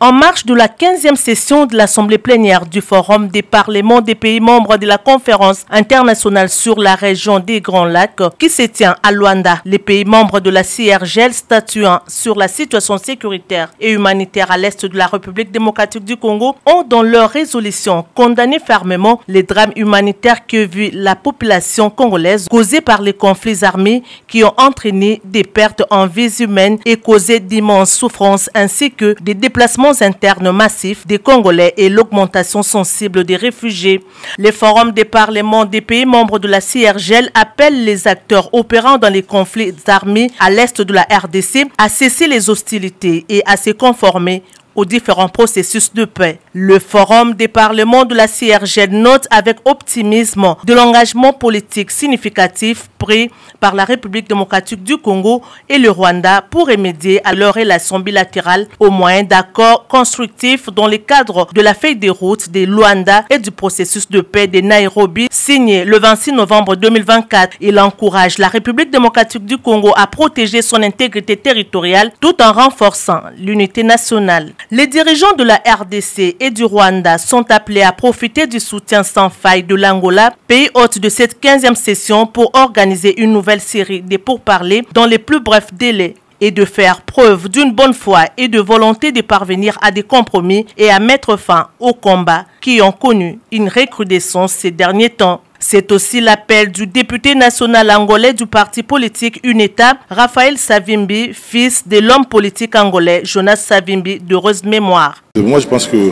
En marge de la 15e session de l'Assemblée plénière du Forum des parlements des pays membres de la Conférence internationale sur la région des Grands Lacs qui se tient à Luanda, les pays membres de la CIRGL statuant sur la situation sécuritaire et humanitaire à l'est de la République démocratique du Congo ont dans leur résolution condamné fermement les drames humanitaires que vit la population congolaise causés par les conflits armés qui ont entraîné des pertes en vies humaines et causé d'immenses souffrances ainsi que des déplacements internes massifs des Congolais et l'augmentation sensible des réfugiés. Les forums des parlements des pays membres de la CIRGL appellent les acteurs opérant dans les conflits armés à l'est de la RDC à cesser les hostilités et à se conformer aux différents processus de paix. Le Forum des parlements de la CIRGL note avec optimisme de l'engagement politique significatif pris par la République démocratique du Congo et le Rwanda pour remédier à leurs relations bilatérales au moyen d'accords constructifs dans le cadre de la feuille de route de Luanda et du processus de paix de Nairobi signé le 26 novembre 2024. Il encourage la République démocratique du Congo à protéger son intégrité territoriale tout en renforçant l'unité nationale. Les dirigeants de la RDC et du Rwanda sont appelés à profiter du soutien sans faille de l'Angola, pays hôte de cette 15e session, pour organiser une nouvelle série de pourparlers dans les plus brefs délais et de faire preuve d'une bonne foi et de volonté de parvenir à des compromis et à mettre fin aux combats qui ont connu une recrudescence ces derniers temps. C'est aussi l'appel du député national angolais du parti politique UNETA, Raphaël Savimbi, fils de l'homme politique angolais Jonas Savimbi, d'heureuse mémoire. Moi, je pense que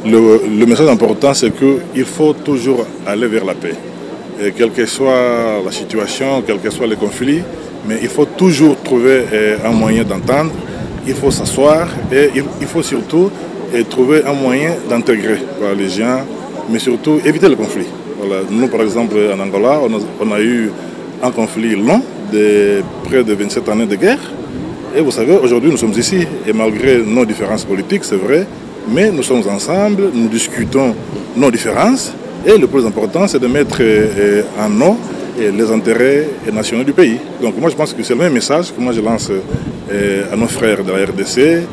le message important, c'est qu'il faut toujours aller vers la paix. Et quelle que soit la situation, quels que soient les conflits, mais il faut toujours trouver un moyen d'entendre, il faut s'asseoir et il faut surtout trouver un moyen d'intégrer les gens, mais surtout éviter le conflit. Voilà. Nous, par exemple, en Angola, on a eu un conflit long de près de 27 années de guerre. Et vous savez, aujourd'hui, nous sommes ici. Et malgré nos différences politiques, c'est vrai, mais nous sommes ensemble, nous discutons nos différences. Et le plus important, c'est de mettre en eau les intérêts nationaux du pays. Donc moi, je pense que c'est le même message que moi je lance à nos frères de la RDC.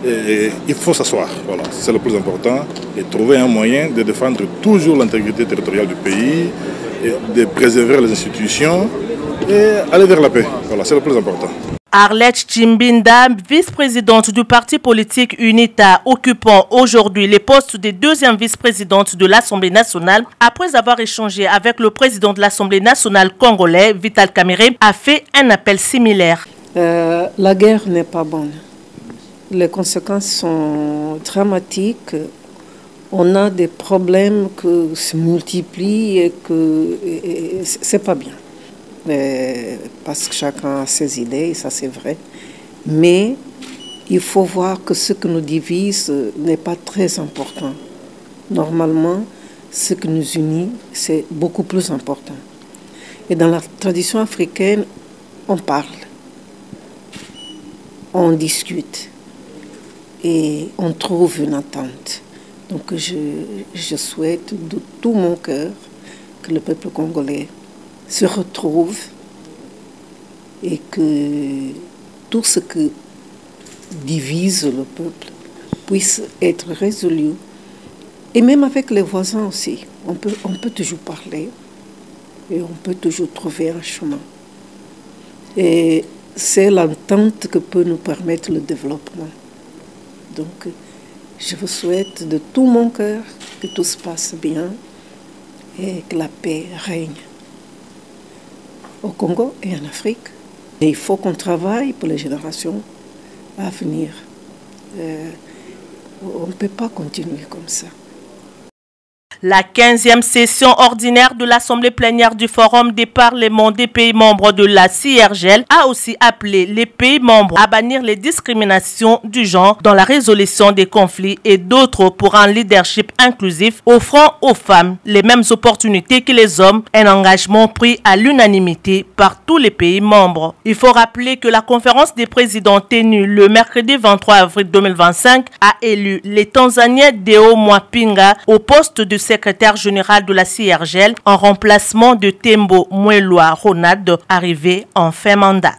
Et il faut s'asseoir, voilà, c'est le plus important, et trouver un moyen de défendre toujours l'intégrité territoriale du pays, et de préserver les institutions et aller vers la paix. Voilà, c'est le plus important. Arlette Chimbinda, vice-présidente du parti politique UNITA, occupant aujourd'hui les postes de deuxième vice-présidente de l'Assemblée nationale, après avoir échangé avec le président de l'Assemblée nationale congolais, Vital Kamerhe, a fait un appel similaire. La guerre n'est pas bonne. Les conséquences sont dramatiques. On a des problèmes qui se multiplient et que c'est pas bien. Parce que chacun a ses idées, et ça c'est vrai. Mais il faut voir que ce qui nous divise n'est pas très important. Normalement, ce qui nous unit, c'est beaucoup plus important. Et dans la tradition africaine, on parle, on discute. Et on trouve une entente. Donc je souhaite de tout mon cœur que le peuple congolais se retrouve et que tout ce qui divise le peuple puisse être résolu. Et même avec les voisins aussi, on peut toujours parler et on peut toujours trouver un chemin. Et c'est l'entente que peut nous permettre le développement. Donc, je vous souhaite de tout mon cœur que tout se passe bien et que la paix règne au Congo et en Afrique. Et il faut qu'on travaille pour les générations à venir. On ne peut pas continuer comme ça. La 15e session ordinaire de l'Assemblée plénière du Forum des parlements des pays membres de la CIRGL a aussi appelé les pays membres à bannir les discriminations du genre dans la résolution des conflits et d'autres pour un leadership inclusif offrant aux femmes les mêmes opportunités que les hommes, un engagement pris à l'unanimité par tous les pays membres. Il faut rappeler que la conférence des présidents tenue le mercredi 23 avril 2025 a élu les Tanzaniens Deo Mwapinga au poste de secrétaire général de la CIRGL en remplacement de Tembo Mwelwa Ronald, arrivé en fin mandat.